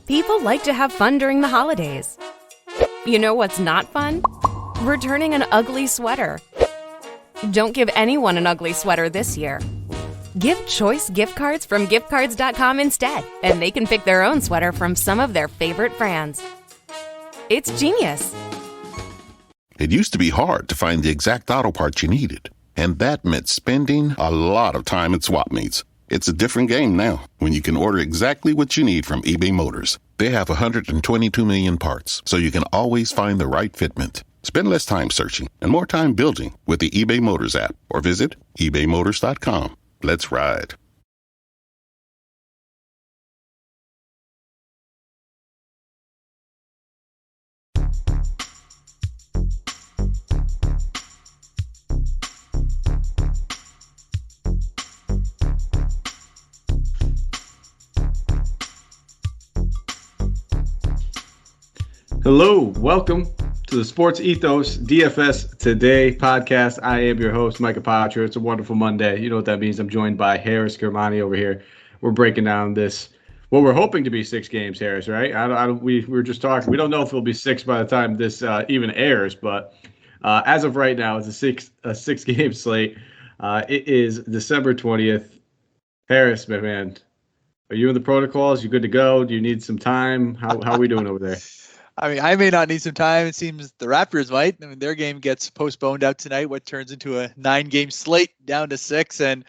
People like to have fun during the holidays. You know what's not fun? Returning an ugly sweater. Don't give anyone an ugly sweater this year. Give choice gift cards from giftcards.com instead, and they can pick their own sweater from some of their favorite brands. It's genius. It used to be hard to find the exact auto parts you needed, and that meant spending a lot of time at swap meets. It's a different game now when you can order exactly what you need from eBay Motors. They have 122 million parts, so you can always find the right fitment. Spend less time searching and more time building with the eBay Motors app or visit ebaymotors.com. Let's ride. Hello, welcome to the Sports Ethos DFS Today podcast. I am your host, Mike Apotro. It's a wonderful Monday. You know what that means. I'm joined by Haaris Germani over here. We're breaking down this, what we're hoping to be 6 games, Haaris, right? We were just talking. We don't know if it'll be 6 by the time this even airs, but as of right now, it's a six game slate. It is December 20th. Haaris, my man, are you in the protocols? You good to go? Do you need some time? How are we doing over there? I mean, I may not need some time. It seems the Raptors might. I mean, their game gets postponed out tonight, what turns into a 9-game slate down to 6. And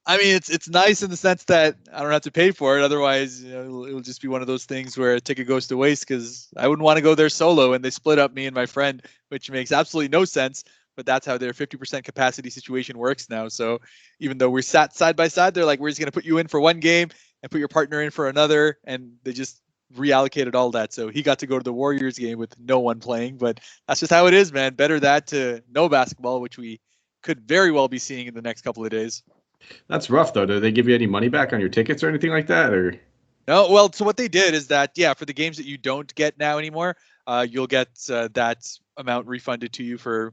I mean, it's nice in the sense that I don't have to pay for it. Otherwise, it'll just be one of those things where a ticket goes to waste because I wouldn't want to go there solo. And they split up me and my friend, which makes absolutely no sense. But that's how their 50% capacity situation works now. So even though we're sat side by side, they're like, we're just going to put you in for one game and put your partner in for another. And they just reallocated all that, so he got to go to the Warriors game with no one playing. But that's just how it is, man. Better that to no basketball, which we could very well be seeing in the next couple of days. That's rough, though. Do they give you any money back on your tickets or anything like that? Or no? Well, so what they did is that, yeah, for the games that you don't get now anymore, you'll get that amount refunded to you for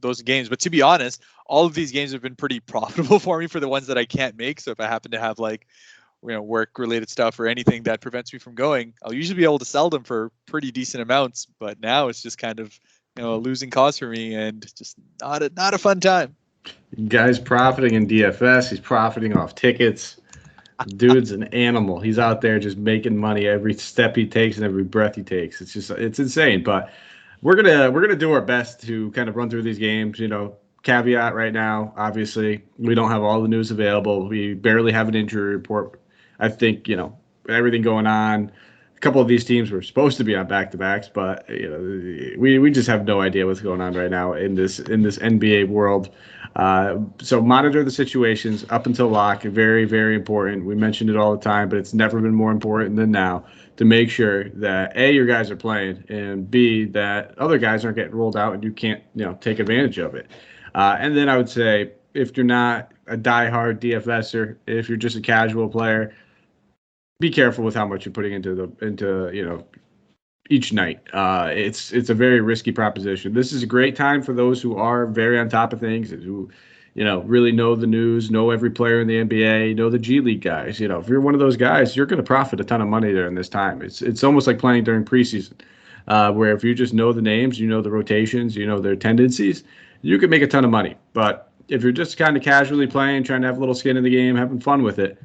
those games. But to be honest, all of these games have been pretty profitable for me for the ones that I can't make. So if I happen to have like work-related stuff or anything that prevents me from going, I'll usually be able to sell them for pretty decent amounts. But now it's just kind of a losing cause for me and just not a fun time. Guy's profiting in DFS. He's profiting off tickets. Dude's an animal. He's out there just making money every step he takes and every breath he takes. It's insane. But we're gonna do our best to kind of run through these games. Caveat right now, obviously, we don't have all the news available. We barely have an injury report. I think, everything going on. A couple of these teams were supposed to be on back-to-backs, but we just have no idea what's going on right now in this NBA world. So monitor the situations up until lock. Very, very important. We mentioned it all the time, but it's never been more important than now to make sure that A, your guys are playing, and B, that other guys aren't getting rolled out and you can't take advantage of it. And then I would say, if you're not a diehard DFSer, if you're just a casual player, be careful with how much you're putting into each night. It's a very risky proposition. This is a great time for those who are very on top of things and who really know the news, know every player in the NBA, know the G League guys. If you're one of those guys, you're going to profit a ton of money during this time. It's almost like playing during preseason, where if you just know the names, the rotations, their tendencies, you can make a ton of money. But if you're just kind of casually playing, trying to have a little skin in the game, having fun with it,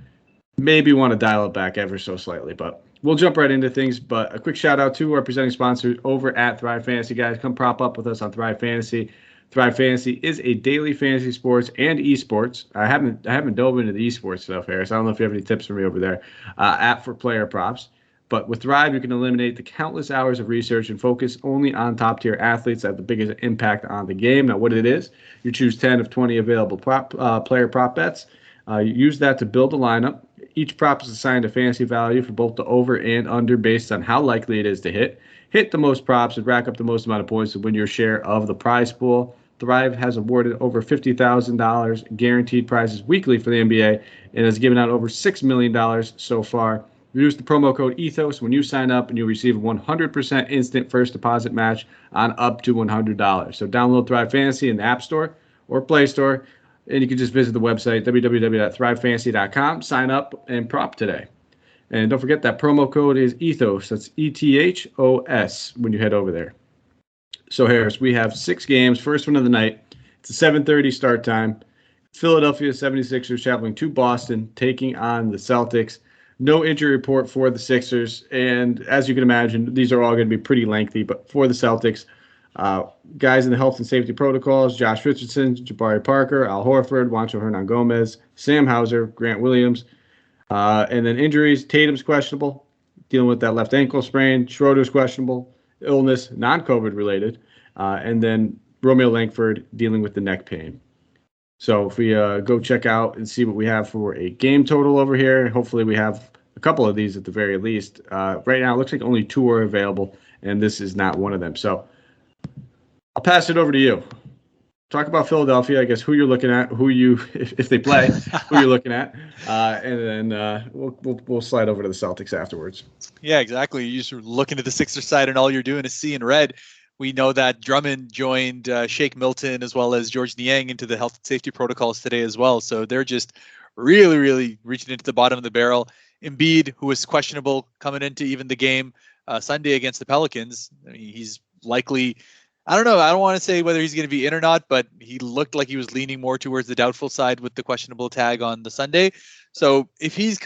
maybe want to dial it back ever so slightly. But we'll jump right into things. But a quick shout out to our presenting sponsors over at Thrive Fantasy. Guys, come prop up with us on Thrive Fantasy. Thrive Fantasy is a daily fantasy sports and esports. I haven't dove into the esports stuff, Harris. I don't know if you have any tips for me over there. App for player props. But with Thrive, you can eliminate the countless hours of research and focus only on top-tier athletes that have the biggest impact on the game. Now, what it is, you choose 10 of 20 available player prop bets. You use that to build a lineup. Each prop is assigned a fantasy value for both the over and under based on how likely it is to hit. Hit the most props and rack up the most amount of points to win your share of the prize pool. Thrive has awarded over $50,000 guaranteed prizes weekly for the NBA and has given out over $6 million so far. Use the promo code ETHOS when you sign up and you'll receive a 100% instant first deposit match on up to $100. So download Thrive Fantasy in the App Store or Play Store. And you can just visit the website, www.thrivefantasy.com, sign up, and prop today. And don't forget that promo code is ETHOS. That's ETHOS when you head over there. So, Harris, we have 6 games. First one of the night. It's a 7:30 start time. Philadelphia 76ers traveling to Boston, taking on the Celtics. No injury report for the Sixers. And as you can imagine, these are all going to be pretty lengthy. But for the Celtics, guys in the health and safety protocols, Josh Richardson, Jabari Parker, Al Horford, Juancho Hernan-Gomez, Sam Hauser, Grant Williams. And then injuries, Tatum's questionable, dealing with that left ankle sprain. Schroeder's questionable, illness, non-COVID related. And then Romeo Langford dealing with the neck pain. So if we go check out and see what we have for a game total over here, hopefully we have a couple of these at the very least. Right now, it looks like only 2 are available, and this is not one of them. So I'll pass it over to you. Talk about Philadelphia, I guess, who you're looking at, who you, if they play, who you're looking at, and then we'll slide over to the Celtics afterwards. Yeah, exactly. You're just looking at the Sixers side, and all you're doing is seeing red. We know that Drummond joined Shake Milton as well as George Niang into the health and safety protocols today as well. So they're just really, really reaching into the bottom of the barrel. Embiid, who was questionable coming into even the game Sunday against the Pelicans, I mean, he's likely, I don't know, I don't want to say whether he's going to be in or not, but he looked like he was leaning more towards the doubtful side with the questionable tag on the Sunday. So if he's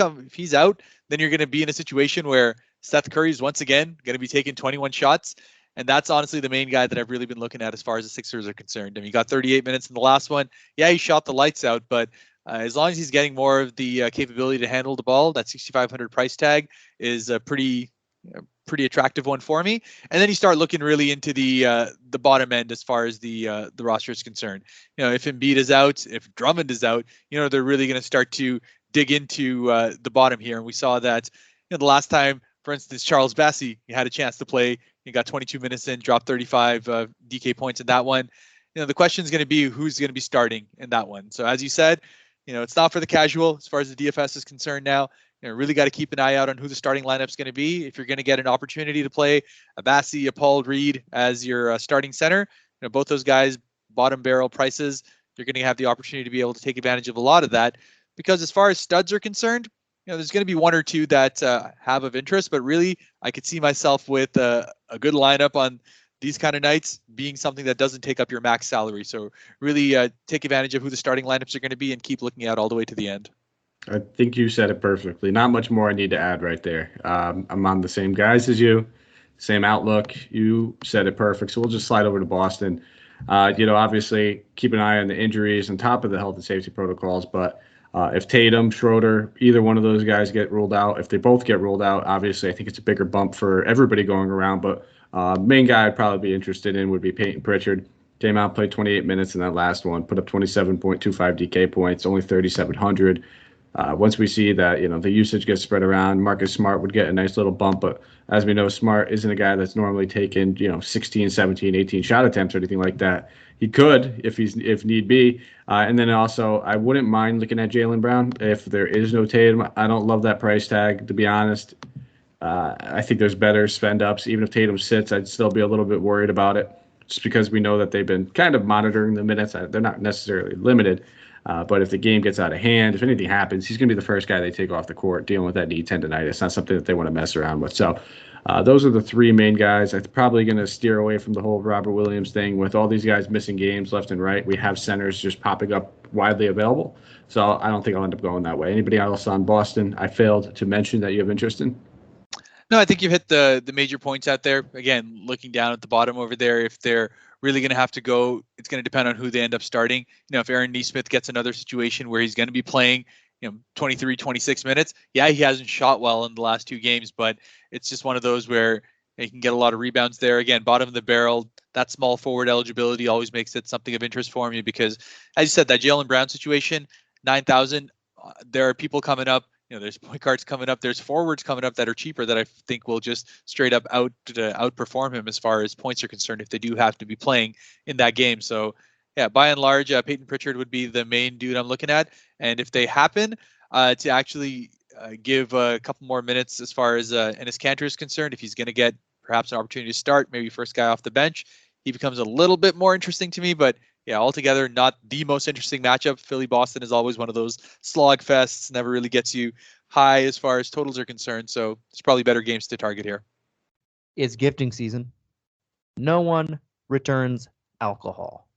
out, then you're going to be in a situation where Seth Curry's once again going to be taking 21 shots. And that's honestly the main guy that I've really been looking at as far as the Sixers are concerned. I mean, he got 38 minutes in the last one. Yeah, he shot the lights out, but as long as he's getting more of the capability to handle the ball, that 6,500 price tag is a pretty attractive one for me. And then you start looking really into the bottom end as far as the roster is concerned. You know, if Embiid is out, if Drummond is out, you know, they're really going to start to dig into the bottom here. And we saw that, you know, the last time, for instance, Charles Bassey, he had a chance to play. He got 22 minutes in, dropped 35 DK points in that one. You know, the question is going to be who's going to be starting in that one. So as you said, you know, it's not for the casual as far as the DFS is concerned now. You know, really got to keep an eye out on who the starting lineup is going to be. If you're going to get an opportunity to play a Bassey, a Paul Reed as your starting center, you know, both those guys, bottom barrel prices, you're going to have the opportunity to be able to take advantage of a lot of that. Because as far as studs are concerned, you know, there's going to be 1 or 2 that have of interest, but really I could see myself with a good lineup on these kind of nights being something that doesn't take up your max salary. So really take advantage of who the starting lineups are going to be and keep looking at all the way to the end. I think you said it perfectly. Not much more I need to add right there. I'm on the same guys as you, same outlook. You said it perfect. So we'll just slide over to Boston. You know, obviously keep an eye on the injuries on top of the health and safety protocols, but if Tatum, Schroeder, either one of those guys get ruled out, if they both get ruled out, obviously I think it's a bigger bump for everybody going around. But main guy I'd probably be interested in would be Peyton Pritchard. Came out, played 28 minutes in that last one, put up 27.25 DK points, only 3,700. Once we see that, you know, the usage gets spread around, Marcus Smart would get a nice little bump. But as we know, Smart isn't a guy that's normally taken, you know, 16, 17, 18 shot attempts or anything like that. He could if need be. And then also, I wouldn't mind looking at Jaylen Brown if there is no Tatum. I don't love that price tag, to be honest. I think there's better spend ups. Even if Tatum sits, I'd still be a little bit worried about it, just because we know that they've been kind of monitoring the minutes. They're not necessarily limited. But if the game gets out of hand, if anything happens, he's going to be the first guy they take off the court dealing with that knee tendonitis. It's not something that they want to mess around with. So those are the 3 main guys. I'm probably going to steer away from the whole Robert Williams thing. With all these guys missing games left and right, we have centers just popping up widely available. So I don't think I'll end up going that way. Anybody else on Boston I failed to mention that you have interest in? No, I think you've hit the major points out there. Again, looking down at the bottom over there, if they're really going to have to go, it's going to depend on who they end up starting. You know, if Aaron Nesmith gets another situation where he's going to be playing, you know, 23, 26 minutes, yeah, he hasn't shot well in the last 2 games, but it's just one of those where he can get a lot of rebounds there. Again, bottom of the barrel, that small forward eligibility always makes it something of interest for me because, as you said, that Jaylen Brown situation, 9,000, there are people coming up. You know, there's point guards coming up. There's forwards coming up that are cheaper that I think will just straight up outperform him as far as points are concerned if they do have to be playing in that game. So, yeah, by and large, Peyton Pritchard would be the main dude I'm looking at. And if they happen to actually give a couple more minutes as far as Enes Kanter is concerned, if he's going to get perhaps an opportunity to start, maybe first guy off the bench, he becomes a little bit more interesting to me. But yeah, altogether, not the most interesting matchup. Philly-Boston is always one of those slog fests, never really gets you high as far as totals are concerned. So it's probably better games to target here. It's gifting season. No one returns alcohol.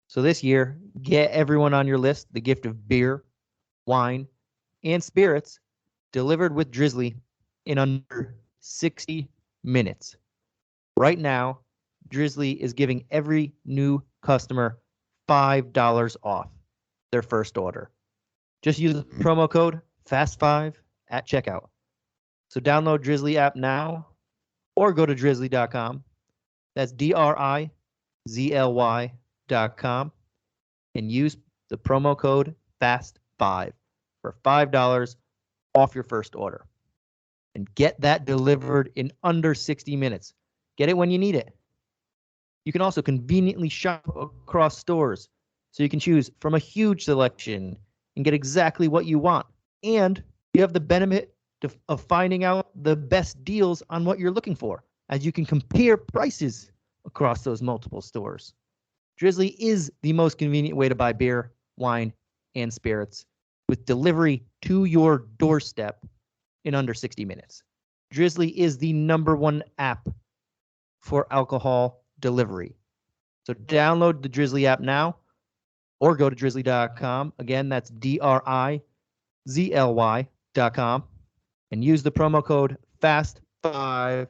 So this year, get everyone on your list the gift of beer, wine, and spirits delivered with Drizzly in under 60 minutes. Right now, Drizzly is giving every new customer $5 off their first order. Just use the promo code FAST5 at checkout. So download Drizzly app now or go to drizzly.com. That's DRIZLY.com and use the promo code FAST5 for $5 off your first order. And get that delivered in under 60 minutes. Get it when you need it. You can also conveniently shop across stores so you can choose from a huge selection and get exactly what you want. And you have the benefit of finding out the best deals on what you're looking for, as you can compare prices across those multiple stores. Drizzly is the most convenient way to buy beer, wine, and spirits, with delivery to your doorstep in under 60 minutes. Drizzly is the #1 app for alcohol delivery. So download the Drizzly app now or go to drizzly.com. Again, that's DRIZLY.com and use the promo code FAST5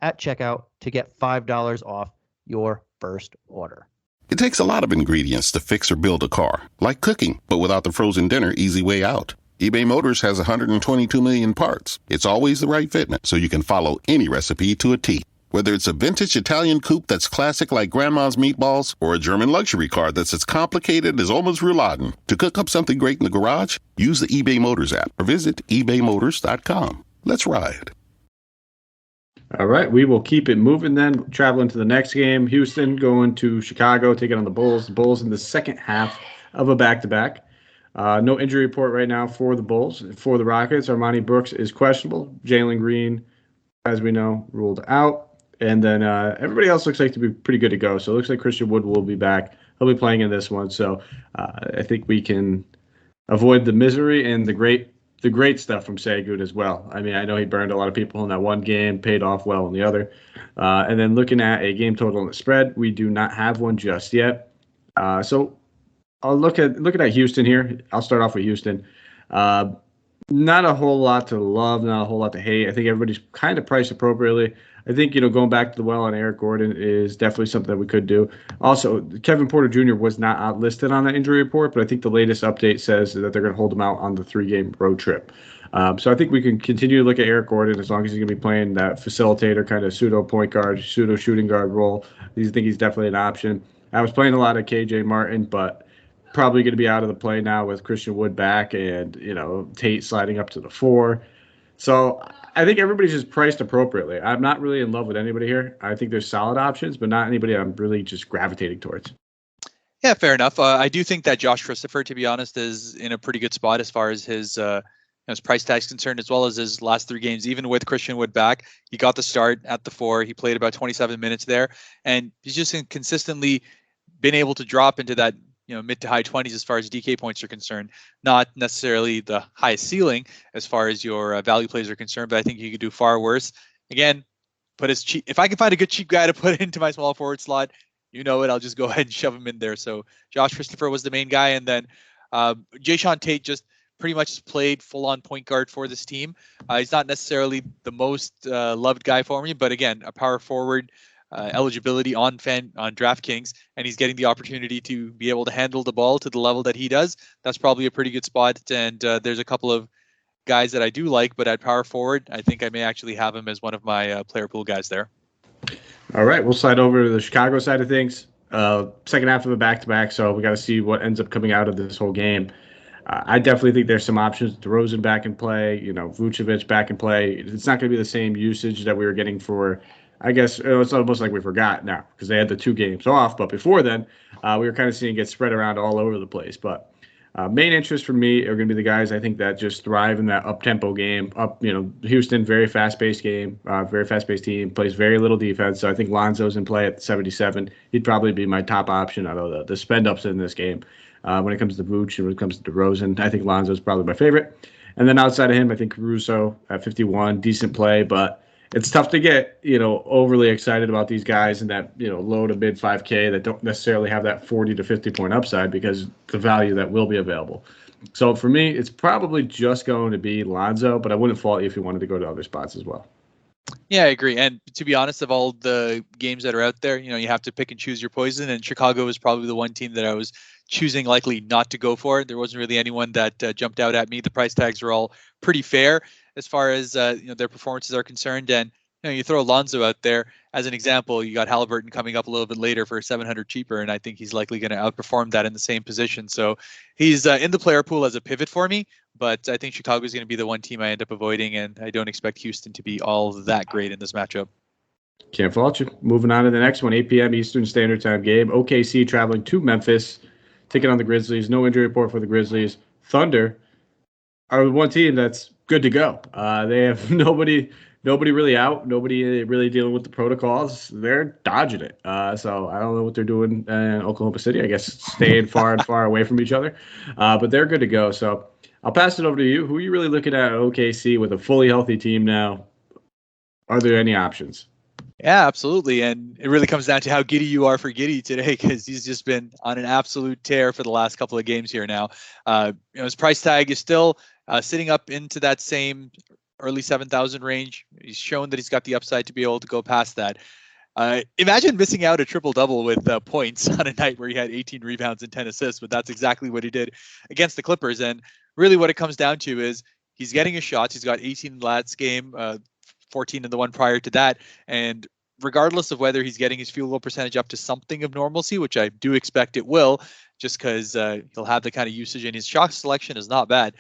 at checkout to get $5 off your first order. It takes a lot of ingredients to fix or build a car, like cooking, but without the frozen dinner easy way out. eBay Motors has 122 million parts. It's always the right fitment, so you can follow any recipe to a T. Whether it's a vintage Italian coupe that's classic like Grandma's meatballs or a German luxury car that's as complicated as Oma's rouladen, to cook up something great in the garage, use the eBay Motors app or visit ebaymotors.com. Let's ride. All right, we will keep it moving then. Traveling to the next game. Houston going to Chicago, taking on the Bulls. The Bulls in the second half of a back-to-back. No injury report right now for the Bulls. For the Rockets, Armani Brooks is questionable. Jalen Green, as we know, ruled out. And then everybody else looks like to be pretty good to go. So it looks like Christian Wood will be back. He'll be playing in this one. So I think we can avoid the misery and the great stuff from Sagood as well. I mean, I know he burned a lot of people in that one game, paid off well in the other. And then looking at a game total and the spread, we do not have one just yet. So I'll looking at Houston here. I'll start off with Houston. Not a whole lot to love, not a whole lot to hate. I think everybody's kind of priced appropriately. I think, going back to the well on Eric Gordon is definitely something that we could do. Also, Kevin Porter Jr. was not listed on that injury report, but I think the latest update says that they're going to hold him out on the 3-game road trip. So I think we can continue to look at Eric Gordon as long as he's going to be playing that facilitator, kind of pseudo point guard, pseudo shooting guard role. I think he's definitely an option. I was playing a lot of KJ Martin, but probably going to be out of the play now with Christian Wood back and, Tate sliding up to the 4. So I think everybody's just priced appropriately. I'm not really in love with anybody here. I think there's solid options, but not anybody I'm really just gravitating towards. Yeah, fair enough. I do think that Josh Christopher, to be honest, is in a pretty good spot as far as his price tag is concerned, as well as his last 3 games. Even with Christian Wood back, he got the start at the 4. He played about 27 minutes there, and he's just consistently been able to drop into that mid to high 20s as far as DK points are concerned. Not necessarily the highest ceiling as far as your value plays are concerned, but I think you could do far worse. Again, if I can find a good cheap guy to put into my small forward slot, I'll just go ahead and shove him in there. So Josh Christopher was the main guy, and then Jayshawn Tate just pretty much played full-on point guard for this team. He's not necessarily the most loved guy for me, but again, a power forward eligibility on DraftKings, and he's getting the opportunity to be able to handle the ball to the level that he does. That's probably a pretty good spot. And there's a couple of guys that I do like, but at power forward, I think I may actually have him as one of my player pool guys there. All right, we'll slide over to the Chicago side of things. Second half of a back-to-back, so we got to see what ends up coming out of this whole game. I definitely think there's some options. DeRozan back in play, Vucevic back in play. It's not going to be the same usage that we were getting for, I guess it's almost like we forgot now because they had the 2 games off. But before then, we were kind of seeing it get spread around all over the place. But main interest for me are going to be the guys I think that just thrive in that up-tempo game. Houston, very fast-paced game, very fast-paced team, plays very little defense. So I think Lonzo's in play at 77. He'd probably be my top option out of the spend-ups in this game. When it comes to Vooch and when it comes to DeRozan, I think Lonzo's probably my favorite. And then outside of him, I think Caruso at 51, decent play, but it's tough to get, overly excited about these guys in that, low to mid 5K that don't necessarily have that 40 to 50 point upside because the value that will be available. So for me, it's probably just going to be Lonzo, but I wouldn't fault you if you wanted to go to other spots as well. Yeah, I agree. And to be honest, of all the games that are out there, you have to pick and choose your poison. And Chicago was probably the one team that I was choosing likely not to go for. There wasn't really anyone that jumped out at me. The price tags were all pretty fair as far as their performances are concerned. And you throw Alonzo out there as an example. You got Halliburton coming up a little bit later for 700 cheaper, and I think he's likely going to outperform that in the same position. So he's in the player pool as a pivot for me. But I think Chicago is going to be the one team I end up avoiding, and I don't expect Houston to be all that great in this matchup. Can't fault you. Moving on to the next one, 8 p.m. Eastern Standard Time game. OKC traveling to Memphis, taking on the Grizzlies. No injury report for the Grizzlies. Thunder are the one team that's good to go. They have nobody really out, nobody really dealing with the protocols. They're dodging it. So I don't know what they're doing in Oklahoma City. I guess staying far and far away from each other. But they're good to go. So I'll pass it over to you. Who are you really looking at OKC with a fully healthy team now? Are there any options? Yeah, absolutely. And it really comes down to how giddy you are for Giddey today, because he's just been on an absolute tear for the last couple of games here now. His price tag is still sitting up into that same early 7,000 range. He's shown that he's got the upside to be able to go past that. Imagine missing out a triple-double with points on a night where he had 18 rebounds and 10 assists, but that's exactly what he did against the Clippers. And really what it comes down to is he's getting his shots. He's got 18 in the last game, 14 in the one prior to that. And regardless of whether he's getting his field goal percentage up to something of normalcy, which I do expect it will, just because he'll have the kind of usage, and his shot selection is not bad.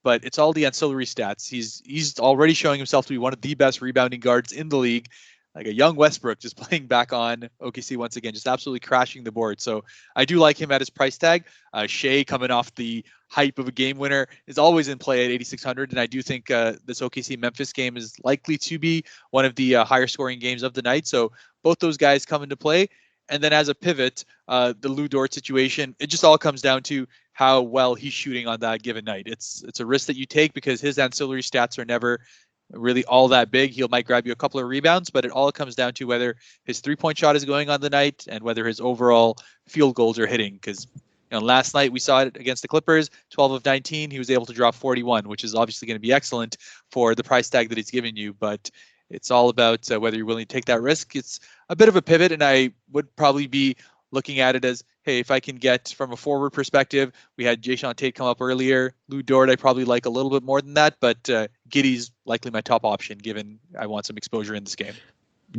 But it's all the ancillary stats. He's already showing himself to be one of the best rebounding guards in the league. Like a young Westbrook just playing back on OKC once again, just absolutely crashing the board. So I do like him at his price tag. Shea, coming off the hype of a game winner, is always in play at 8,600. And I do think this OKC-Memphis game is likely to be one of the higher scoring games of the night. So both those guys come into play. And then as a pivot, the Lou Dort situation, it just all comes down to how well he's shooting on that given night. It's a risk that you take because his ancillary stats are never really all that big. He might grab you a couple of rebounds, but it all comes down to whether his three-point shot is going on the night and whether his overall field goals are hitting. Because last night we saw it against the Clippers, 12 of 19. He was able to drop 41, which is obviously going to be excellent for the price tag that he's giving you. But it's all about whether you're willing to take that risk. It's a bit of a pivot, and I would probably be looking at it as, hey, if I can get from a forward perspective, we had Jayshawn Tate come up earlier. Lou Dort, I probably like a little bit more than that, but Giddey's likely my top option given I want some exposure in this game.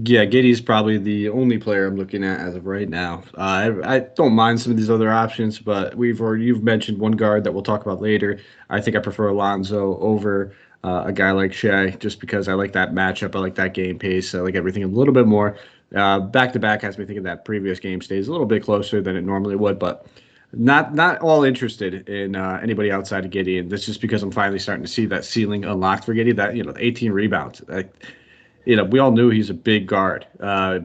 Yeah, Giddey's probably the only player I'm looking at as of right now. I don't mind some of these other options, but you've mentioned one guard that we'll talk about later. I think I prefer Alonzo over a guy like Shea just because I like that matchup. I like that game pace. I like everything a little bit more. Back-to-back has me thinking that previous game stays a little bit closer than it normally would, but not all interested in anybody outside of Giddey. And that's just because I'm finally starting to see that ceiling unlocked for Giddey, that, 18 rebounds. We all knew he's a big guard,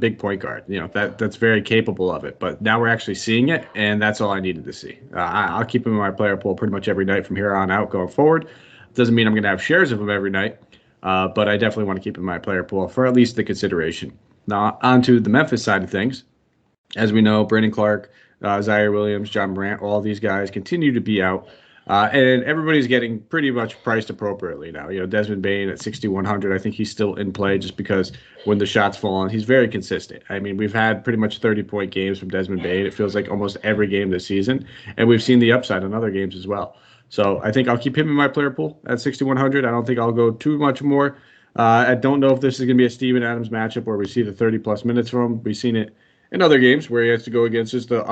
big point guard. That's very capable of it. But now we're actually seeing it, and that's all I needed to see. I'll keep him in my player pool pretty much every night from here on out going forward. Doesn't mean I'm going to have shares of him every night, but I definitely want to keep him in my player pool for at least the consideration. Now, on to the Memphis side of things. As we know, Brandon Clark, Zaire Williams, John Morant, all these guys continue to be out. And everybody's getting pretty much priced appropriately now. Desmond Bain at 6,100, I think he's still in play just because when the shots fall on, he's very consistent. I mean, we've had pretty much 30-point games from Desmond Bain. It feels like almost every game this season. And we've seen the upside in other games as well. So I think I'll keep him in my player pool at 6,100. I don't think I'll go too much more. I don't know if this is going to be a Steven Adams matchup where we see the 30-plus minutes from him. We've seen it in other games where he has to go against just a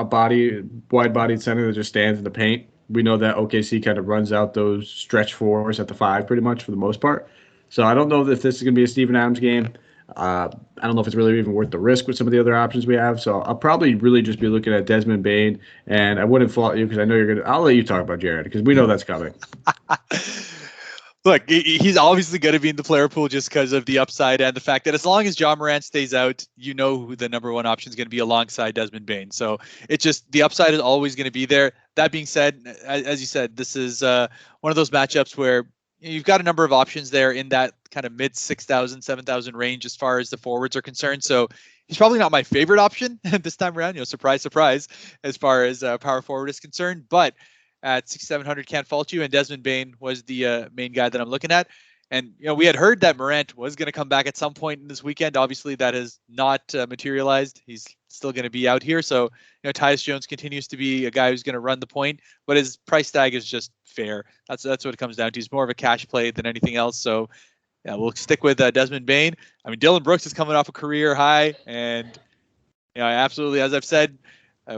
wide-bodied center that just stands in the paint. We know that OKC kind of runs out those stretch fours at the 5 pretty much for the most part. So I don't know if this is going to be a Steven Adams game. I don't know if it's really even worth the risk with some of the other options we have. So I'll probably really just be looking at Desmond Bain, and I wouldn't fault you because I know you're going to – I'll let you talk about Jared because we know that's coming. Look, he's obviously going to be in the player pool just because of the upside and the fact that as long as John Morant stays out, you know who the number one option is going to be alongside Desmond Bain. So it's just the upside is always going to be there. That being said, as you said, this is one of those matchups where you've got a number of options there in that kind of mid 6,000, 7,000 range as far as the forwards are concerned. So he's probably not my favorite option this time around. Surprise, surprise, as far as power forward is concerned. But at 6,700, can't fault you. And Desmond Bain was the main guy that I'm looking at. And we had heard that Morant was going to come back at some point in this weekend. Obviously, that has not materialized. He's still going to be out here. So Tyus Jones continues to be a guy who's going to run the point, but his price tag is just fair. That's what it comes down to. He's more of a cash play than anything else. So yeah, we'll stick with Desmond Bain. I mean, Dylan Brooks is coming off a career high, and I absolutely, as I've said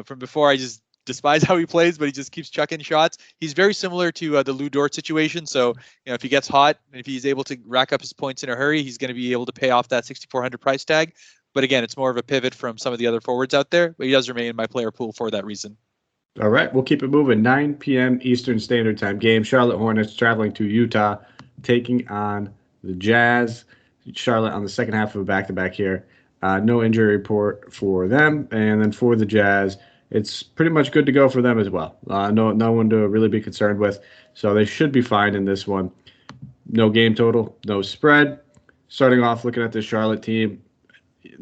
from before, I just despise how he plays, but he just keeps chucking shots. He's very similar to the Lou Dort situation. So, if he gets hot and if he's able to rack up his points in a hurry, he's going to be able to pay off that 6,400 price tag. But again, it's more of a pivot from some of the other forwards out there, but he does remain in my player pool for that reason. All right, we'll keep it moving. 9 p.m. Eastern Standard Time game. Charlotte Hornets traveling to Utah, taking on the Jazz. Charlotte on the second half of a back-to-back here. No injury report for them. And then for the Jazz, it's pretty much good to go for them as well. No one to really be concerned with. So they should be fine in this one. No game total, no spread. Starting off looking at this Charlotte team,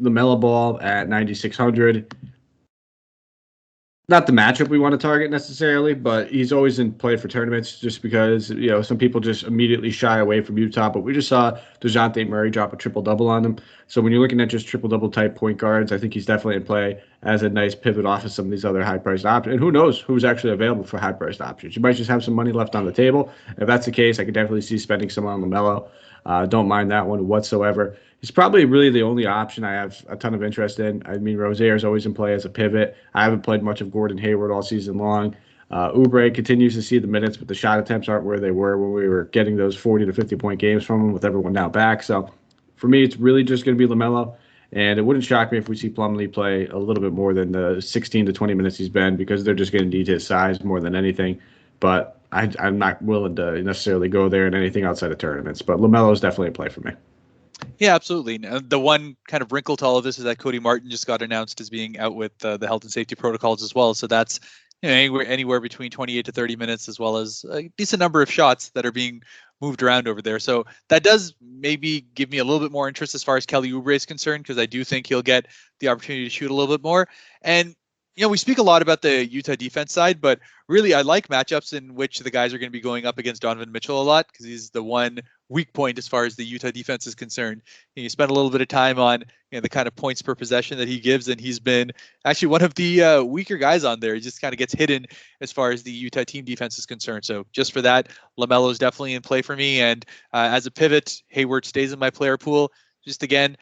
LaMelo Ball at 9,600. Not the matchup we want to target necessarily, but he's always in play for tournaments just because, some people just immediately shy away from Utah. But we just saw DeJounte Murray drop a triple-double on them. So when you're looking at just triple-double type point guards, I think he's definitely in play as a nice pivot off of some of these other high-priced options. And who knows who's actually available for high-priced options. You might just have some money left on the table. If that's the case, I could definitely see spending some on LaMelo. Don't mind that one whatsoever. He's probably really the only option I have a ton of interest in. I mean, Rozier is always in play as a pivot. I haven't played much of Gordon Hayward all season long. Oubre continues to see the minutes, but the shot attempts aren't where they were when we were getting those 40 to 50-point games from him with everyone now back. So for me, it's really just going to be LaMelo. And it wouldn't shock me if we see Plumlee play a little bit more than the 16 to 20 minutes he's been because they're just going to need his size more than anything. But I'm not willing to necessarily go there in anything outside of tournaments. But LaMelo is definitely a play for me. Yeah, absolutely. The one kind of wrinkle to all of this is that Cody Martin just got announced as being out with the health and safety protocols as well. So that's anywhere between 28 to 30 minutes, as well as a decent number of shots that are being moved around over there. So that does maybe give me a little bit more interest as far as Kelly Oubre is concerned, because I do think he'll get the opportunity to shoot a little bit more. And we speak a lot about the Utah defense side, but really I like matchups in which the guys are going to be going up against Donovan Mitchell a lot because he's the one weak point as far as the Utah defense is concerned. You spend a little bit of time on the kind of points per possession that he gives, and he's been actually one of the weaker guys on there. He just kind of gets hidden as far as the Utah team defense is concerned. So just for that, LaMelo is definitely in play for me. And as a pivot, Hayward stays in my player pool. Just again,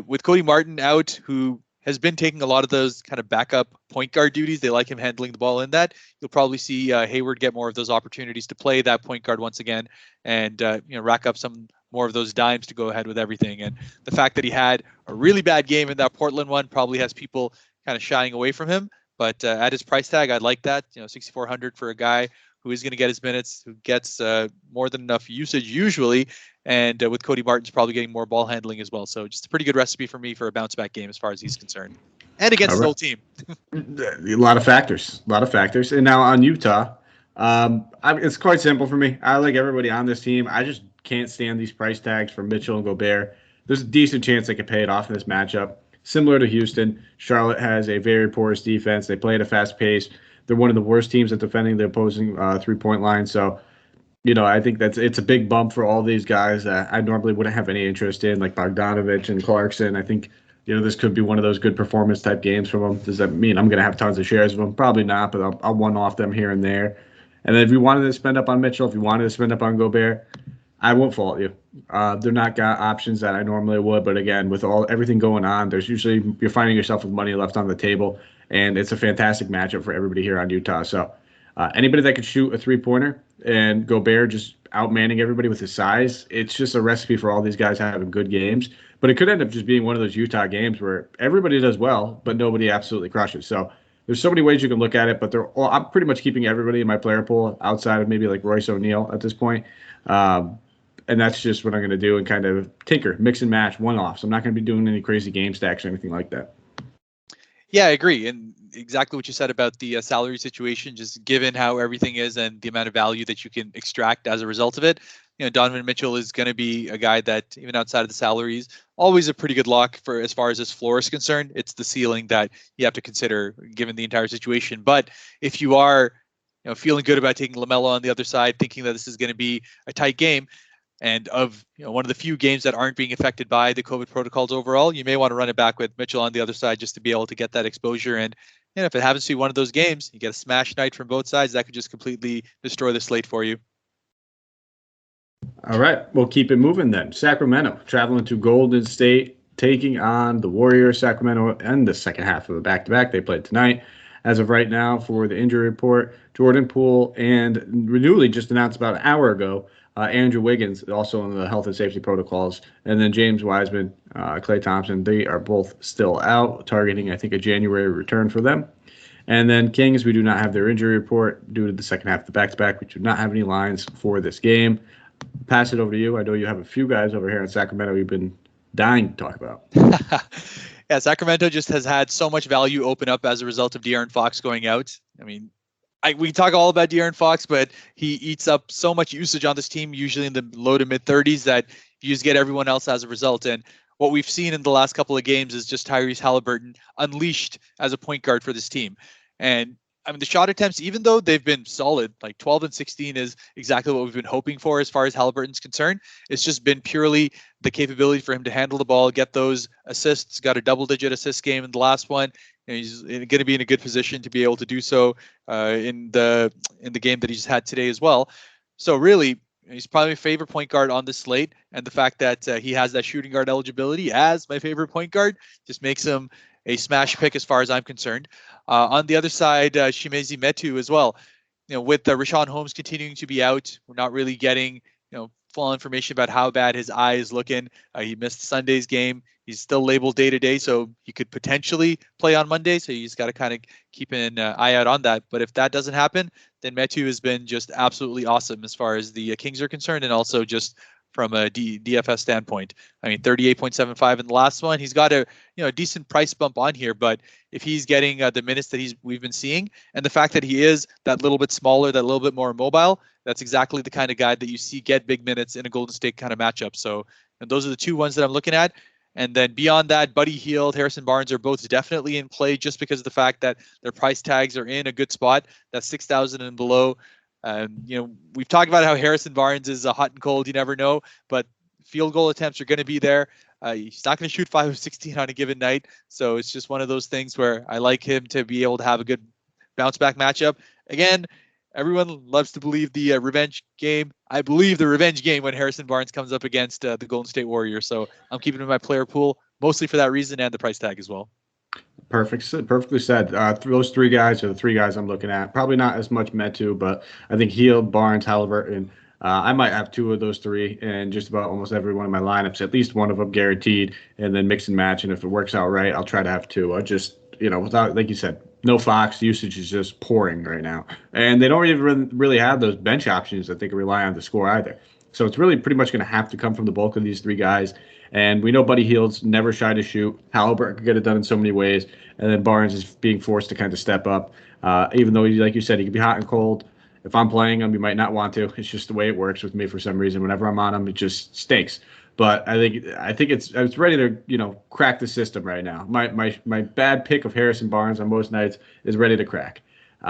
with Cody Martin out, who has been taking a lot of those kind of backup point guard duties. They like him handling the ball in that. You'll probably see Hayward get more of those opportunities to play that point guard once again and rack up some more of those dimes to go ahead with everything. And the fact that he had a really bad game in that Portland one probably has people kind of shying away from him. But at his price tag, I'd like that. 6,400 for a guy who is going to get his minutes, who gets more than enough usage usually. And with Cody Martin's probably getting more ball handling as well. So just a pretty good recipe for me for a bounce back game as far as he's concerned. And against the whole team. A lot of factors. And now on Utah, it's quite simple for me. I like everybody on this team. I just can't stand these price tags for Mitchell and Gobert. There's a decent chance they could pay it off in this matchup. Similar to Houston, Charlotte has a very porous defense. They play at a fast pace. They're one of the worst teams at defending the opposing three-point line. So, I think it's a big bump for all these guys that I normally wouldn't have any interest in, like Bogdanovich and Clarkson. I think, this could be one of those good performance type games from them. Does that mean I'm going to have tons of shares of them? Probably not, but I'll one-off them here and there. And then if you wanted to spend up on Mitchell, if you wanted to spend up on Gobert, I won't fault you. They're not got options that I normally would, but again, with everything going on, you're finding yourself with money left on the table, and it's a fantastic matchup for everybody here on Utah. So anybody that could shoot a three-pointer and Gobert just outmanning everybody with his size, it's just a recipe for all these guys having good games. But it could end up just being one of those Utah games where everybody does well, but nobody absolutely crushes. So there's so many ways you can look at it, but I'm pretty much keeping everybody in my player pool outside of maybe like Royce O'Neal at this point. And that's just what I'm going to do and kind of tinker, mix and match, one-offs. I'm not going to be doing any crazy game stacks or anything like that. Yeah, I agree. And exactly what you said about the salary situation, just given how everything is and the amount of value that you can extract as a result of it, Donovan Mitchell is going to be a guy that, even outside of the salaries, always a pretty good lock for as far as his floor is concerned. It's the ceiling that you have to consider given the entire situation. But if you are feeling good about taking LaMelo on the other side, thinking that this is going to be a tight game, and of one of the few games that aren't being affected by the COVID protocols overall, you may want to run it back with Mitchell on the other side just to be able to get that exposure. And if it happens to be one of those games, you get a smash night from both sides, that could just completely destroy the slate for you. All right, we'll keep it moving then. Sacramento traveling to Golden State, taking on the Warriors. Sacramento and the second half of the back-to-back they played tonight. As of right now, for the injury report, Jordan Poole and newly just announced about an hour ago, Andrew Wiggins, also in the health and safety protocols, and then James Wiseman, Klay Thompson, they are both still out, targeting, I think, a January return for them. And then Kings, we do not have their injury report due to the second half of the back-to-back. We do not have any lines for this game. Pass it over to you. I know you have a few guys over here in Sacramento you've been dying to talk about. Yeah, Sacramento just has had so much value open up as a result of De'Aaron Fox going out. I mean, we talk all about De'Aaron Fox, but he eats up so much usage on this team, usually in the low to mid 30s, that you just get everyone else as a result. And what we've seen in the last couple of games is just Tyrese Halliburton unleashed as a point guard for this team. And I mean, the shot attempts, even though they've been solid, like 12 and 16 is exactly what we've been hoping for as far as Halliburton's concerned. It's just been purely the capability for him to handle the ball, get those assists, got a double-digit assist game in the last one. He's going to be in a good position to be able to do so in the game that he just had today as well. So really, he's probably my favorite point guard on this slate. And the fact that he has that shooting guard eligibility as my favorite point guard just makes him a smash pick as far as I'm concerned. On the other side, Chimezie Metu as well. With Rashawn Holmes continuing to be out, we're not really getting full information about how bad his eye is looking. He missed Sunday's game. He's still labeled day-to-day, so he could potentially play on Monday. So you just got to kind of keep an eye out on that. But if that doesn't happen, then Metu has been just absolutely awesome as far as the Kings are concerned, and also just from a DFS standpoint. I mean, 38.75 in the last one. He's got a decent price bump on here, but if he's getting the minutes that we've been seeing, and the fact that he is that little bit smaller, that little bit more mobile, that's exactly the kind of guy that you see get big minutes in a Golden State kind of matchup. So, and those are the two ones that I'm looking at. And then beyond that, Buddy Hield, Harrison Barnes are both definitely in play just because of the fact that their price tags are in a good spot. That's 6,000 and below. We've talked about how Harrison Barnes is hot and cold. You never know, but field goal attempts are going to be there. He's not going to shoot 5 of 16 on a given night. So it's just one of those things where I like him to be able to have a good bounce back matchup. Again, everyone loves to believe the revenge game. I believe the revenge game when Harrison Barnes comes up against the Golden State Warriors. So I'm keeping him in my player pool mostly for that reason and the price tag as well. Perfectly said. Those three guys are the three guys I'm looking at. Probably not as much Metu, but I think Hield, Barnes, Halliburton. I might have two of those three, and just about almost every one of my lineups, at least one of them guaranteed, and then mix and match. And if it works out right, I'll try to have two. I just, without, like you said, no Fox, usage is just pouring right now. And they don't even really have those bench options that they can rely on to score either. So it's really pretty much going to have to come from the bulk of these three guys. And we know Buddy Hield's never shy to shoot. Halliburton could get it done in so many ways. And then Barnes is being forced to kind of step up. Even though, like you said, he can be hot and cold. If I'm playing him, you might not want to. It's just the way it works with me for some reason. Whenever I'm on him, it just stinks. But I think it's ready to crack the system right now. My bad pick of Harrison Barnes on most nights is ready to crack.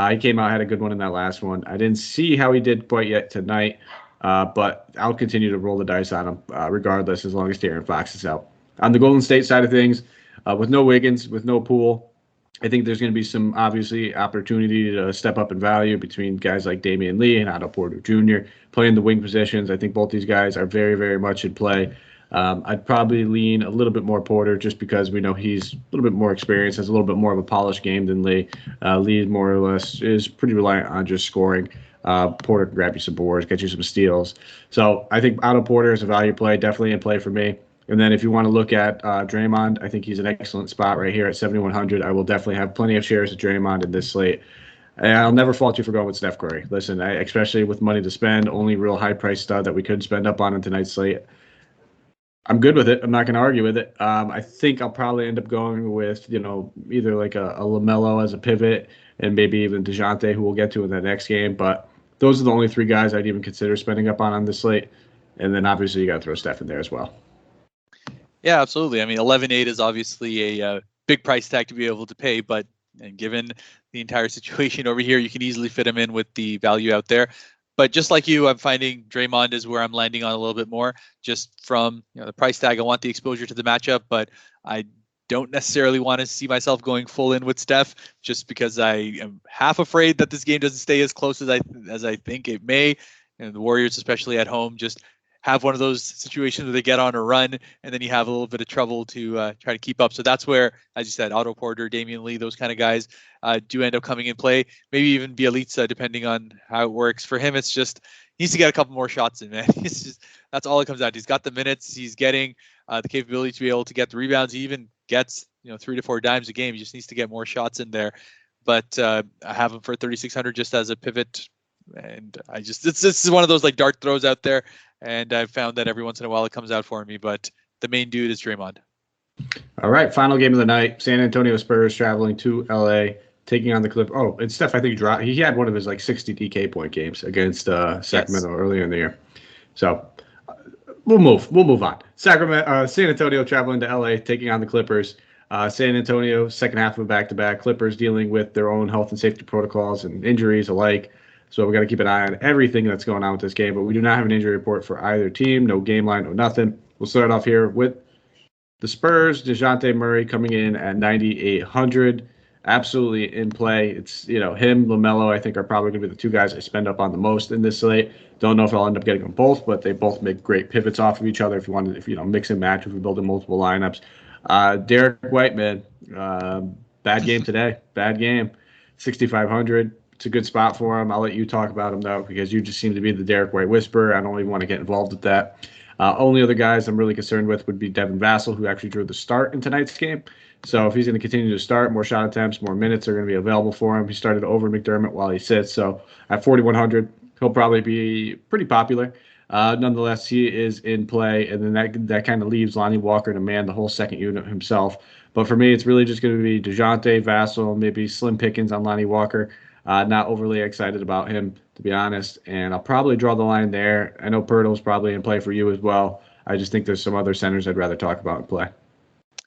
He came out, had a good one in that last one. I didn't see how he did quite yet tonight, but I'll continue to roll the dice on him regardless, as long as De'Aaron Fox is out. On the Golden State side of things, with no Wiggins, with no Poole, I think there's going to be some, obviously, opportunity to step up in value between guys like Damian Lee and Otto Porter Jr. playing the wing positions. I think both these guys are very, very much in play. I'd probably lean a little bit more Porter just because we know he's a little bit more experienced, has a little bit more of a polished game than Lee. Lee, more or less, is pretty reliant on just scoring. Porter can grab you some boards, get you some steals. So I think Otto Porter is a value play, definitely in play for me. And then if you want to look at Draymond, I think he's an excellent spot right here at 7,100. I will definitely have plenty of shares of Draymond in this slate. And I'll never fault you for going with Steph Curry. Listen, especially with money to spend, only real high-priced stud that we could spend up on in tonight's slate. I'm good with it. I'm not going to argue with it. I think I'll probably end up going with, either like a LaMelo as a pivot and maybe even DeJounte, who we'll get to in the next game. But those are the only three guys I'd even consider spending up on this slate. And then obviously you got to throw Steph in there as well. Yeah, absolutely. I mean, 11.8 is obviously a big price tag to be able to pay, but and given the entire situation over here, you can easily fit him in with the value out there. But just like you, I'm finding Draymond is where I'm landing on a little bit more, just from the price tag. I want the exposure to the matchup, but I don't necessarily want to see myself going full in with Steph, just because I am half afraid that this game doesn't stay as close as I think it may. And the Warriors, especially at home, just have one of those situations where they get on a run and then you have a little bit of trouble to try to keep up. So that's where, as you said, Otto Porter, Damian Lee, those kind of guys do end up coming in play. Maybe even Bielitsa, depending on how it works. For him, it's just he needs to get a couple more shots in, man. It's just that's all it comes down to. He's got the minutes. He's getting the capability to be able to get the rebounds. He even gets 3 to 4 dimes a game. He just needs to get more shots in there. But I have him for 3,600 just as a pivot. And this is one of those like dart throws out there. And I've found that every once in a while it comes out for me, but the main dude is Draymond. All right, final game of the night. San Antonio Spurs traveling to LA, taking on the Clippers. Oh, and Steph, I think he had one of his like 60 DK point games against Sacramento earlier in the year. So we'll move on. San Antonio traveling to LA, taking on the Clippers. San Antonio, second half of a back-to-back. Clippers dealing with their own health and safety protocols and injuries alike. So we got to keep an eye on everything that's going on with this game. But we do not have an injury report for either team. No game line, no nothing. We'll start off here with the Spurs. DeJounte Murray coming in at 9,800. Absolutely in play. It's, him, LaMelo, I think are probably going to be the two guys I spend up on the most in this slate. Don't know if I'll end up getting them both, but they both make great pivots off of each other if you wanted, mix and match if we build in multiple lineups. Derek Whiteman, bad game today. Bad game. 6,500. It's a good spot for him. I'll let you talk about him, though, because you just seem to be the Derek White whisperer. I don't even want to get involved with that. Only other guys I'm really concerned with would be Devin Vassell, who actually drew the start in tonight's game. So if he's going to continue to start, more shot attempts, more minutes are going to be available for him. He started over McDermott while he sits. So at 4,100, he'll probably be pretty popular. Nonetheless, he is in play, and then that kind of leaves Lonnie Walker to man the whole second unit himself. But for me, it's really just going to be DeJounte, Vassell, maybe Slim Pickens on Lonnie Walker. Not overly excited about him, to be honest, and I'll probably draw the line there. I know Pirtle's probably in play for you as well. I just think there's some other centers I'd rather talk about and play.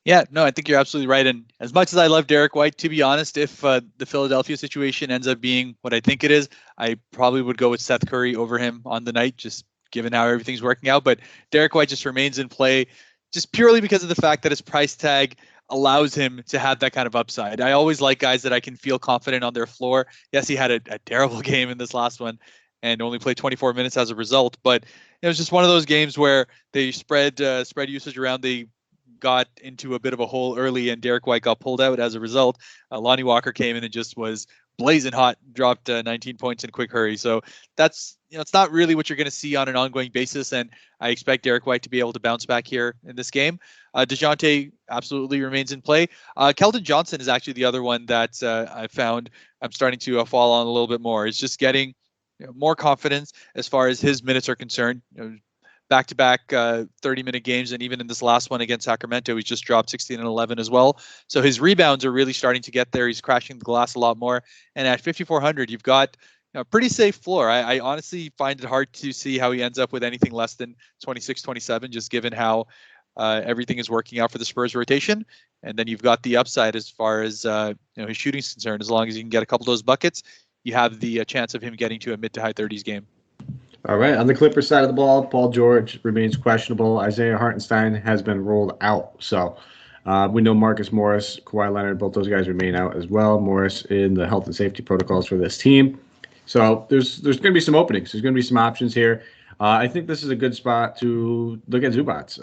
Yeah, no, I think you're absolutely right. And as much as I love Derek White, to be honest, if the Philadelphia situation ends up being what I think it is, I probably would go with Seth Curry over him on the night, just given how everything's working out. But Derek White just remains in play just purely because of the fact that his price tag allows him to have that kind of upside. I always like guys that I can feel confident on their floor. Yes, he had a terrible game in this last one and only played 24 minutes as a result, but it was just one of those games where they spread usage around. They got into a bit of a hole early and Derek White got pulled out as a result. Lonnie Walker came in and just was blazing hot, dropped 19 points in quick hurry. So that's, it's not really what you're going to see on an ongoing basis. And I expect Derek White to be able to bounce back here in this game. DeJounte absolutely remains in play. Kelton Johnson is actually the other one that I found I'm starting to fall on a little bit more. It's just getting more confidence as far as his minutes are concerned. Back-to-back 30-minute games, and even in this last one against Sacramento, he's just dropped 16 and 11 as well. So his rebounds are really starting to get there. He's crashing the glass a lot more. And at 5,400, you've got a pretty safe floor. I honestly find it hard to see how he ends up with anything less than 26, 27, just given how everything is working out for the Spurs rotation. And then you've got the upside as far as his shooting is concerned. As long as he can get a couple of those buckets, you have the chance of him getting to a mid to high 30s game. All right, on the Clippers side of the ball, Paul George remains questionable. Isaiah Hartenstein has been rolled out. So we know Marcus Morris, Kawhi Leonard, both those guys remain out as well. Morris in the health and safety protocols for this team. So there's going to be some openings. There's going to be some options here. I think this is a good spot to look at Zubats.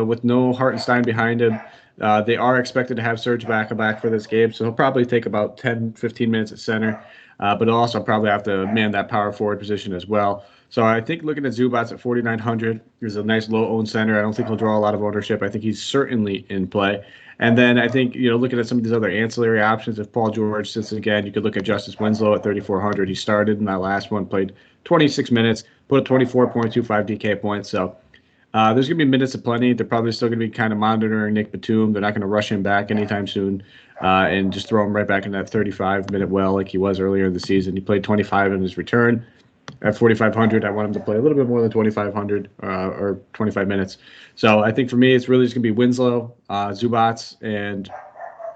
With no Hartenstein behind him, they are expected to have Serge back for this game. So he'll probably take about 10, 15 minutes at center. But he'll also probably have to man that power forward position as well. So I think looking at Zubats at 4,900 is a nice low-owned center. I don't think he'll draw a lot of ownership. I think he's certainly in play. And then I think, looking at some of these other ancillary options, if Paul George sits again, you could look at Justice Winslow at 3,400. He started in that last one, played 26 minutes, put a 24.25 DK points. So there's going to be minutes aplenty. They're probably still going to be kind of monitoring Nick Batum. They're not going to rush him back anytime soon and just throw him right back in that 35-minute well like he was earlier in the season. He played 25 in his return. At 4,500, I want him to play a little bit more than 2,500 or 25 minutes. So I think for me, it's really just going to be Winslow, Zubats, and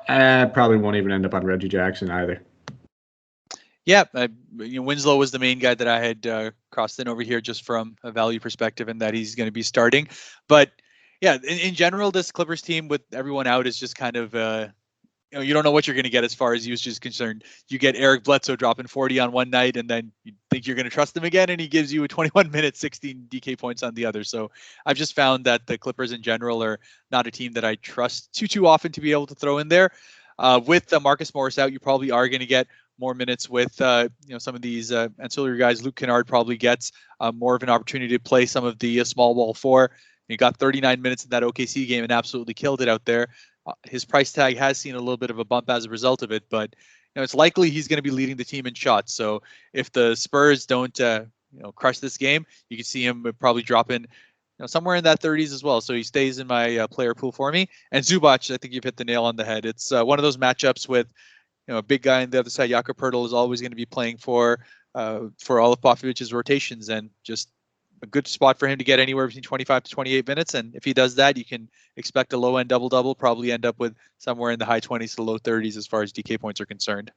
I probably won't even end up on Reggie Jackson either. Yeah, Winslow was the main guy that I had crossed in over here just from a value perspective, and that he's going to be starting. But yeah, in general, this Clippers team with everyone out is just kind of you don't know what you're going to get as far as usage is concerned. You get Eric Bledsoe dropping 40 on one night, and then you think you're going to trust him again, and he gives you a 21 minute, 16 DK points on the other. So I've just found that the Clippers in general are not a team that I trust too often to be able to throw in there. With Marcus Morris out, you probably are going to get more minutes with some of these ancillary guys. Luke Kennard probably gets more of an opportunity to play some of the small ball four. He got 39 minutes in that OKC game and absolutely killed it out there. His price tag has seen a little bit of a bump as a result of it, but it's likely he's going to be leading the team in shots. So if the Spurs don't crush this game, you can see him probably dropping somewhere in that 30s as well. So he stays in my player pool for me. And Zubac, I think you've hit the nail on the head. It's one of those matchups with a big guy on the other side. Jakob Poeltl is always going to be playing for all of Popovic's rotations, and just a good spot for him to get anywhere between 25 to 28 minutes. And if he does that, you can expect a low-end double-double, probably end up with somewhere in the high 20s to low 30s as far as DK points are concerned.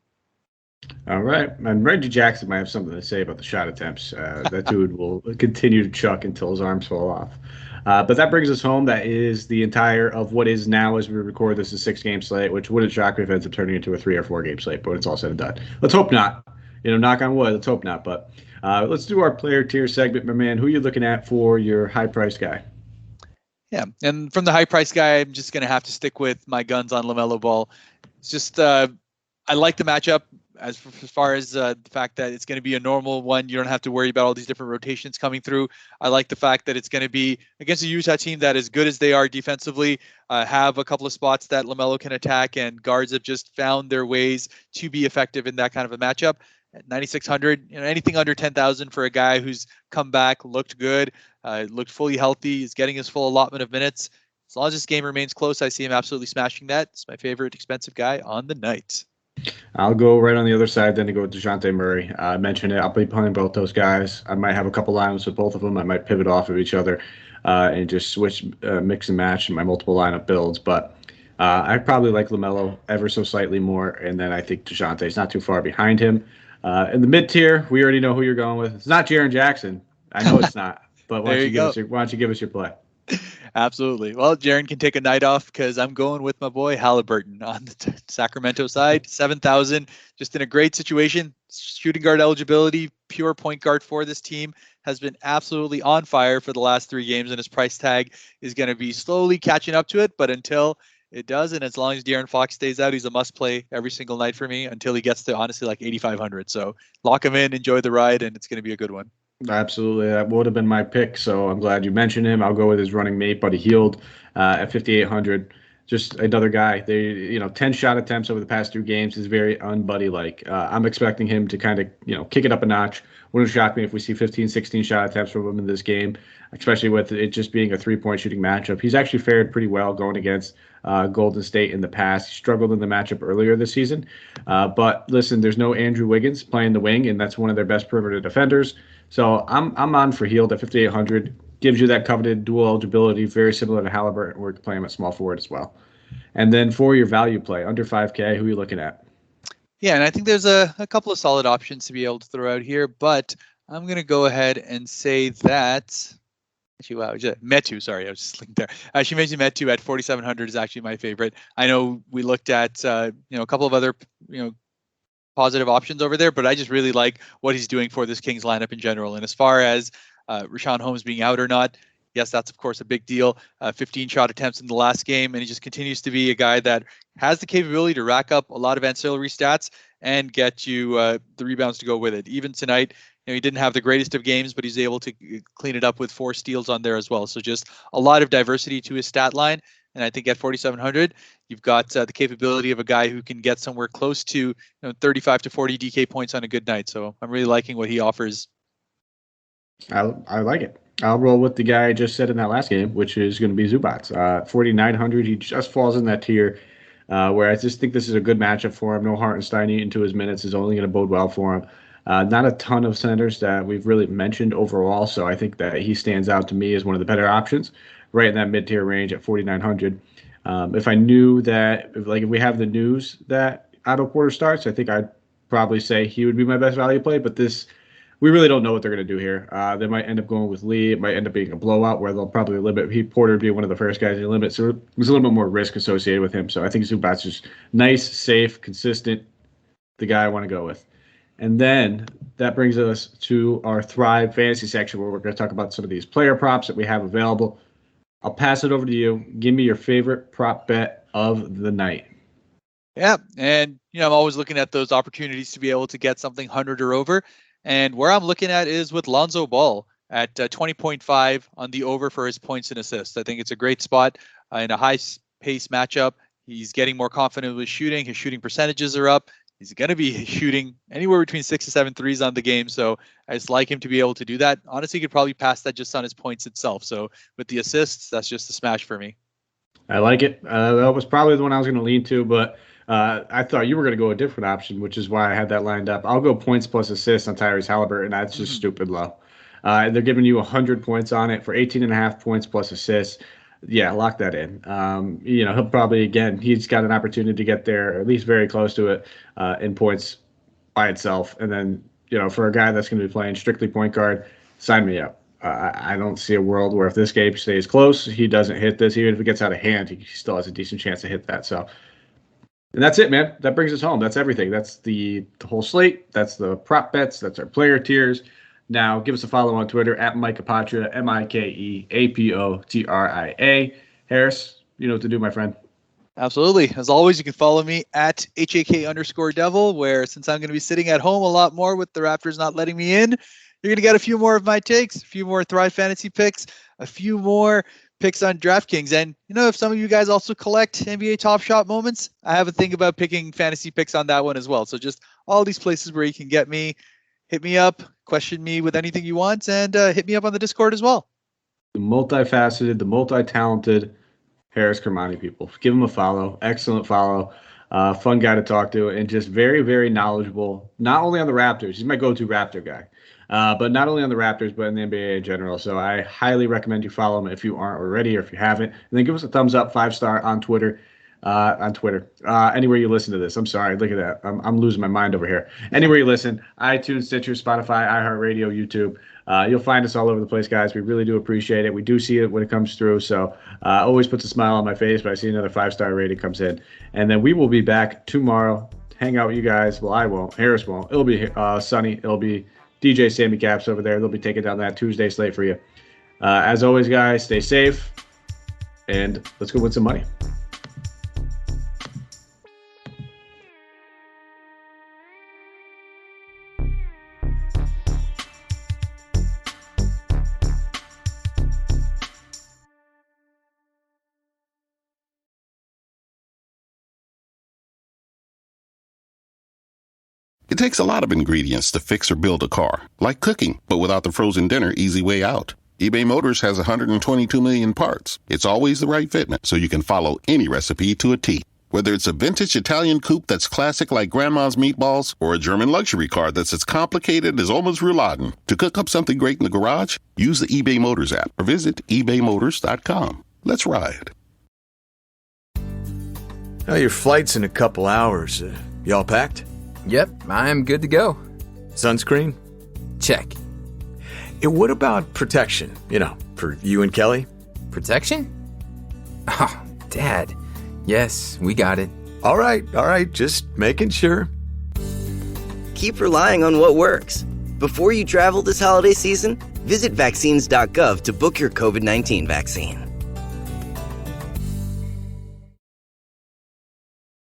All right. And Reggie Jackson might have something to say about the shot attempts. That dude will continue to chuck until his arms fall off. But that brings us home. That is the entire of what is now, as we record this, a 6-game slate, which wouldn't shock me if it ends up turning into a 3 or 4 game slate, but it's all said and done. Let's hope not. Knock on wood, let's hope not. But let's do our player tier segment, my man. Who are you looking at for your high price guy? Yeah, and from the high price guy, I'm just going to have to stick with my guns on LaMelo Ball. It's just I like the matchup as far as the fact that it's going to be a normal one. You don't have to worry about all these different rotations coming through. I like the fact that it's going to be against a Utah team that, as good as they are defensively, have a couple of spots that LaMelo can attack, and guards have just found their ways to be effective in that kind of a matchup. At 9,600, anything under 10,000 for a guy who's come back, looked good, looked fully healthy, is getting his full allotment of minutes. As long as this game remains close, I see him absolutely smashing that. It's my favorite expensive guy on the night. I'll go right on the other side then to go with DeJounte Murray. I mentioned it. I'll be playing both those guys. I might have a couple lineups with both of them. I might pivot off of each other and just switch, mix and match in my multiple lineup builds. But I probably like LaMelo ever so slightly more, and then I think DeJounte is not too far behind him. In the mid tier, we already know who you're going with. It's not Jaren Jackson. I know it's not. But why don't you give us your play? Absolutely. Well, Jaren can take a night off because I'm going with my boy Halliburton on the Sacramento side. 7,000, just in a great situation. Shooting guard eligibility, pure point guard for this team, has been absolutely on fire for the last 3 games, and his price tag is going to be slowly catching up to it. But until it does, and as long as De'Aaron Fox stays out, he's a must-play every single night for me until he gets to, honestly, like 8,500. So lock him in, enjoy the ride, and it's going to be a good one. Absolutely. That would have been my pick, so I'm glad you mentioned him. I'll go with his running mate, Buddy Hield, at 5,800. Just another guy. 10 shot attempts over the past 2 games is very un-Buddy-like. I'm expecting him to kind of, kick it up a notch. Wouldn't shock me if we see 15, 16 shot attempts from him in this game, especially with it just being a 3-point shooting matchup. He's actually fared pretty well going against Golden State in the past. He struggled in the matchup earlier this season. But listen, there's no Andrew Wiggins playing the wing, and that's one of their best perimeter defenders. So I'm on for Hield at 5,800. Gives you that coveted dual eligibility, very similar to Halliburton, where you can play him at small forward as well. And then for your value play, under 5K, who are you looking at? Yeah, and I think there's a couple of solid options to be able to throw out here, but I'm going to go ahead and say that actually, wow, Metu, sorry, I was just looking there. She mentioned Metu at 4,700 is actually my favorite. I know we looked at a couple of other positive options over there, but I just really like what he's doing for this Kings lineup in general. And as far as Richaun Holmes being out or not, yes, that's of course a big deal. 15 shot attempts in the last game, and he just continues to be a guy that has the capability to rack up a lot of ancillary stats and get you the rebounds to go with it. Even tonight, he didn't have the greatest of games, but he's able to clean it up with 4 steals on there as well. So just a lot of diversity to his stat line. And I think at 4,700, you've got the capability of a guy who can get somewhere close to 35 to 40 DK points on a good night. So I'm really liking what he offers. I like it. I'll roll with the guy I just said in that last game, which is going to be Zubats. 4,900, he just falls in that tier where I just think this is a good matchup for him. No Hartenstein into his minutes is only going to bode well for him. Not a ton of centers that we've really mentioned overall, so I think that he stands out to me as one of the better options, right in that mid-tier range at 4,900. If I knew that, if we have the news that Otto Porter starts, I think I'd probably say he would be my best value play. But we really don't know what they're going to do here. They might end up going with Lee. It might end up being a blowout where they'll probably limit. Porter would be one of the first guys to limit, so there's a little bit more risk associated with him. So I think Zubac's just nice, safe, consistent, the guy I want to go with. And then that brings us to our Thrive Fantasy section where we're going to talk about some of these player props that we have available. I'll pass it over to you. Give me your favorite prop bet of the night. Yeah, and I'm always looking at those opportunities to be able to get something 100 or over. And where I'm looking at is with Lonzo Ball at 20.5 on the over for his points and assists. I think it's a great spot in a high-pace matchup. He's getting more confident with shooting. His shooting percentages are up. He's going to be shooting anywhere between 6 to 7 threes on the game. So I just like him to be able to do that. Honestly, he could probably pass that just on his points itself. So with the assists, that's just a smash for me. I like it. That was probably the one I was going to lean to, but I thought you were going to go a different option, which is why I had that lined up. I'll go points plus assists on Tyrese Halliburton. That's just stupid low. They're giving you 100 points on it for 18.5 points plus assists. Yeah, lock that in. He'll probably, again, he's got an opportunity to get there, or at least very close to it, in points by itself. And then, for a guy that's going to be playing strictly point guard, sign me up. I don't see a world where if this game stays close, he doesn't hit this. Even if it gets out of hand, he still has a decent chance to hit that. So, and that's it, man. That brings us home. That's everything. That's the whole slate. That's the prop bets. That's our player tiers. Now, give us a follow on Twitter at Mike Apotria, MikeApotria. Harris, you know what to do, my friend. Absolutely. As always, you can follow me at HAK_Devil, where since I'm going to be sitting at home a lot more with the Raptors not letting me in, you're going to get a few more of my takes, a few more Thrive Fantasy picks, a few more picks on DraftKings. And, if some of you guys also collect NBA Top Shot moments, I have a thing about picking fantasy picks on that one as well. So just all these places where you can get me. Hit me up, question me with anything you want, and hit me up on the Discord as well. The multifaceted, the multi-talented Harris Kermani, people. Give him a follow. Excellent follow. Fun guy to talk to, and just very, very knowledgeable, not only on the Raptors. He's my go-to Raptor guy, but not only on the Raptors, but in the NBA in general. So I highly recommend you follow him if you aren't already or if you haven't. And then give us a thumbs up, 5-star on Twitter. Anywhere you listen to this. I'm sorry. Look at that. I'm losing my mind over here. Anywhere you listen, iTunes, Stitcher, Spotify, iHeartRadio, YouTube. You'll find us all over the place, guys. We really do appreciate it. We do see it when it comes through. So always puts a smile on my face, but I see another 5-star rating comes in. And then we will be back tomorrow. Hang out with you guys. Well, I won't. Harris won't. It'll be Sunny. It'll be DJ Sammy Caps over there. They'll be taking down that Tuesday slate for you. As always, guys, stay safe. And let's go win some money. It takes a lot of ingredients to fix or build a car, like cooking, but without the frozen dinner easy way out. eBay Motors has 122 million parts. It's always the right fitment, so you can follow any recipe to a T. Whether it's a vintage Italian coupe that's classic like Grandma's meatballs, or a German luxury car that's as complicated as Oma's rouladen, to cook up something great in the garage, use the eBay Motors app or visit ebaymotors.com. Let's ride. Oh, your flight's in a couple hours. Y'all packed? Yep, I'm good to go. Sunscreen? Check. What about protection? For you and Kelly? Protection? Oh, Dad. Yes, we got it. All right. Just making sure. Keep relying on what works. Before you travel this holiday season, visit vaccines.gov to book your COVID-19 vaccine.